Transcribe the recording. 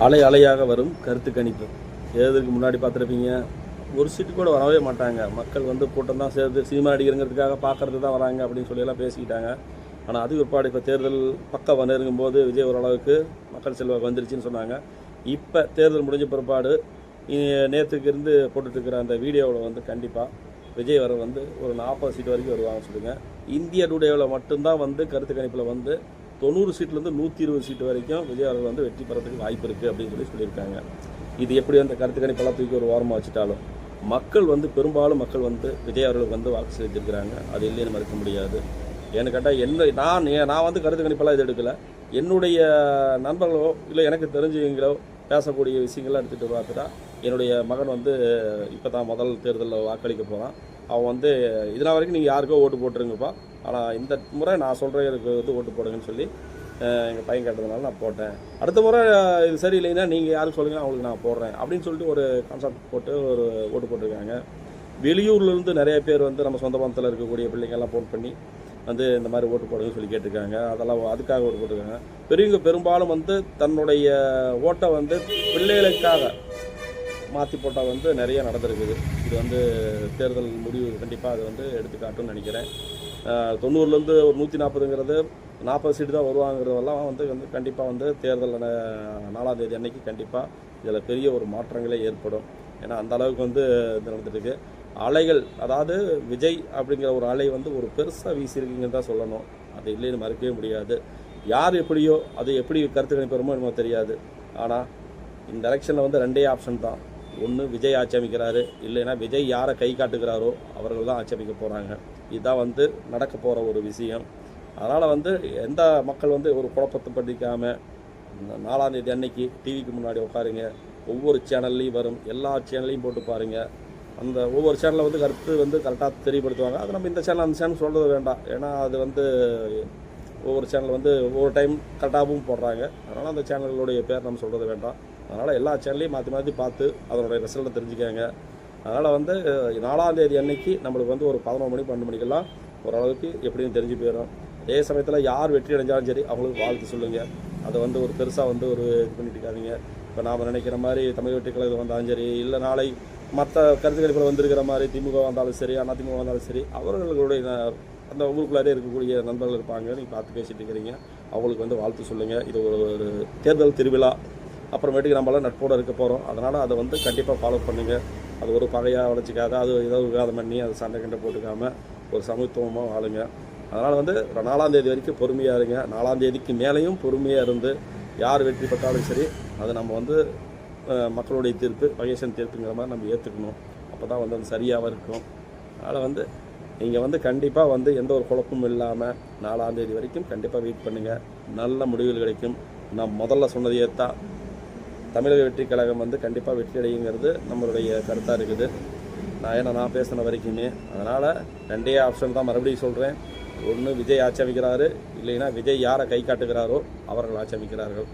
அலை அலையாக வரும் கருத்து கணிப்பு. தேர்தலுக்கு முன்னாடி பார்த்துருப்பீங்க, ஒரு சீட்டு கூட வரவே மாட்டாங்க. மக்கள் வந்து கூட்டம் தான் சேர்ந்து சினிமா நடிகருங்கிறதுக்காக பார்க்கறது தான் வராங்க அப்படின்னு சொல்லியெல்லாம் பேசிக்கிட்டாங்க. ஆனால் அது பிற்பாடு இப்போ தேர்தல் பக்கம் நெருங்கும்போது விஜய் ஓரளவுக்கு மக்கள் செல்வாக்கு வந்துருச்சுன்னு சொன்னாங்க. இப்போ தேர்தல் முடிஞ்ச பிற்பாடு நேற்றுக்கு இருந்து போட்டுட்ருக்கிற அந்த வீடியோவில் வந்து கண்டிப்பாக விஜய் வர வந்து ஒரு 40 சீட் வரைக்கும் வருவாங்க சொல்லுங்க. இந்திய டுடேவில் மட்டும்தான் வந்து கருத்து கணிப்பில் வந்து 90 சீட்லேருந்து 120 சீட்டு வரைக்கும் விஜய் அவர்கள் வந்து வெற்றி பெறத்துக்கு வாய்ப்பு இருக்குது அப்படின்னு சொல்லியிருக்காங்க. இது எப்படி அந்த கருத்து கணிப்பெல்லாம் தூக்கி ஒரு ஓரமாக வச்சுட்டாலும் மக்கள் வந்து பெரும்பாலும் மக்கள் வந்து விஜய் அவர்களுக்கு வந்து வாக்கு செலுத்திருக்கிறாங்க. அது இல்லைன்னு மறுக்க முடியாது. ஏன்னு கேட்டால் நான் வந்து கருத்து கணிப்பெல்லாம் இது எடுக்கலை. என்னுடைய நண்பர்களோ இல்லை எனக்கு தெரிஞ்சவங்களோ பேசக்கூடிய விஷயங்கள்லாம் எடுத்துகிட்டு பார்த்துட்டா என்னுடைய மகன் வந்து இப்போ தான் முதல் தேர்தலில் வாக்களிக்க போகிறான். அவன் வந்து இதனால் வரைக்கும் நீங்கள் யாருக்கோ ஓட்டு போட்டுருங்கப்பா, ஆனால் இந்த முறை நான் சொல்கிறதுக்கு வந்து ஓட்டு போடுங்கன்னு சொல்லி எங்கள் பையன் கேட்டதுனால நான் போட்டேன். அடுத்த முறை இது சரியில்லைன்னா நீங்கள் யாருக்கு சொல்லுங்கள், அவங்களுக்கு நான் போடுறேன் அப்படின்னு சொல்லிட்டு ஒரு கான்செப்ட் போட்டு ஒரு ஓட்டு போட்டிருக்காங்க. வெளியூர்லேருந்து நிறைய பேர் வந்து நம்ம சொந்த பந்தத்தில் இருக்கக்கூடிய பிள்ளைங்கள்லாம் ஃபோன் பண்ணி வந்து இந்த மாதிரி ஓட்டு போடுங்கன்னு சொல்லி கேட்டிருக்காங்க. அதெல்லாம் அதுக்காக ஓட்டு போட்டிருக்காங்க. பெரியவங்க பெரும்பாலும் வந்து தன்னுடைய ஓட்டை வந்து பிள்ளைகளுக்காக மாற்றி போட்டால் வந்து நிறைய நடந்திருக்குது. இது வந்து தேர்தல் முடிவு கண்டிப்பாக அது வந்து எடுத்துக்காட்டுன்னு நினைக்கிறேன். 90லேருந்து ஒரு 140ங்கிறது 40 சீட்டு தான் வருவாங்கிறதெல்லாம் வந்து கண்டிப்பாக வந்து தேர்தல் 4ஆம் தேதி அன்னைக்கு கண்டிப்பாக இதில் பெரிய ஒரு மாற்றங்களே ஏற்படும். ஏன்னா அந்த அளவுக்கு வந்து இது நடந்துட்டுருக்கு. அலைகள், அதாவது விஜய் அப்படிங்கிற ஒரு அலை வந்து ஒரு பெருசாக வீசியிருக்குங்கன்னு தான் சொல்லணும். அது இல்லைன்னு மறுக்கவே முடியாது. யார் எப்படியோ அது எப்படி கருத்து கணிப்போமோ என்னமோ தெரியாது. ஆனால் இந்த எலெக்ஷனில் வந்து 2 ஆப்ஷன் தான். ஒன்று விஜய் ஆட்சி அமைக்கிறாரு, இல்லைன்னா விஜய் யாரை கை காட்டுகிறாரோ அவர்கள் தான் ஆட்சி அமைக்க போகிறாங்க. இதுதான் வந்து நடக்க போகிற ஒரு விஷயம். அதனால் வந்து எந்த மக்கள் வந்து ஒரு குழப்பத்தை படிக்காமல் 4ஆம் தேதி அன்னைக்கு டிவிக்கு முன்னாடி உட்காருங்க. ஒவ்வொரு சேனல்லையும் வரும், எல்லா சேனல்லையும் போட்டு பாருங்கள். அந்த ஒவ்வொரு சேனலில் வந்து கருத்து வந்து கரெக்டாக தெரியப்படுத்துவாங்க. அது நம்ம இந்த சேனல் அந்த சேனல் சொல்கிறது வேண்டாம். ஏன்னா அது வந்து ஒவ்வொரு சேனல் வந்து ஒவ்வொரு டைம் கரெக்டாகவும் போடுறாங்க. அதனால் அந்த சேனல்களுடைய பேர் நம்ம சொல்கிறது வேண்டாம். அதனால் எல்லா சேனல்லையும் மாற்றி மாற்றி பார்த்து அதனுடைய ரிசல்ட்டை தெரிஞ்சுக்காங்க. அதனால் வந்து 4ஆம் தேதி அன்னைக்கு நம்மளுக்கு வந்து ஒரு 11 மணி 12 மணிக்கெல்லாம் ஓரளவுக்கு எப்படின்னு தெரிஞ்சு போயிடும். அதே சமயத்தில் யார் வெற்றி அடைஞ்சாலும் சரி அவங்களுக்கு வாழ்த்து சொல்லுங்கள். அதை வந்து ஒரு பெருசாக வந்து ஒரு இது பண்ணிட்டு இருக்காதீங்க. இப்போ நாம் நினைக்கிற மாதிரி தமிழ் வெற்றி கழகம் வந்தாலும் சரி, இல்லை நாளை மற்ற கருத்து கணிப்பில் வந்திருக்கிற மாதிரி திமுக வந்தாலும் சரி, அதிமுக வந்தாலும் சரி, அவர்களுடைய அந்த ஊருக்குள்ளாரே இருக்கக்கூடிய நண்பர்கள் இருப்பாங்க. நீங்கள் பார்த்து பேசிகிட்டு இருக்கிறீங்க, அவங்களுக்கு வந்து வாழ்த்து சொல்லுங்கள். இது ஒரு தேர்தல் திருவிழா. அப்புறமேட்டுக்கு நம்மளாம் நட்போடு இருக்க போகிறோம். அதனால் அதை வந்து கண்டிப்பாக ஃபாலோ பண்ணுங்கள். அது ஒரு பகையாக வளர்ச்சிக்காத, அது ஏதாவது விவாதம் பண்ணி அது சண்டை கண்டை போட்டுக்காமல் ஒரு சமத்துவமாக வாழுங்க. அதனால் வந்து 4ஆம் தேதி வரைக்கும் பொறுமையாக இருங்க. 4ஆம் தேதிக்கு மேலேயும் பொறுமையாக இருந்து யார் வெற்றி பெற்றாலும் சரி, அது நம்ம வந்து மக்களுடைய தீர்ப்பு, மகேசன் தீர்ப்புங்கிற மாதிரி நம்ம ஏற்றுக்கணும். அப்போ தான் வந்து அது சரியாக இருக்கும். அதனால் வந்து நீங்கள் வந்து கண்டிப்பாக வந்து எந்த ஒரு குழப்பமும் இல்லாமல் 4ஆம் தேதி வரைக்கும் கண்டிப்பாக வெயிட் பண்ணுங்கள். நல்ல முடிவுகள் கிடைக்கும். நான் முதல்ல சொன்னதையே தான், தமிழக வெற்றி கழகம் வந்து கண்டிப்பாக வெற்றி அடையுங்கிறது நம்மளுடைய கருத்தாக இருக்குது. நான் பேசின வரைக்குமே. அதனால் 2 ஆப்ஷன் தான் மறுபடியும் சொல்கிறேன். ஒன்று விஜய் ஆட்சி அமைக்கிறாரு, இல்லைன்னா விஜய் யாரை கை காட்டுகிறாரோ அவர்கள் ஆட்சி அமைக்கிறார்கள்.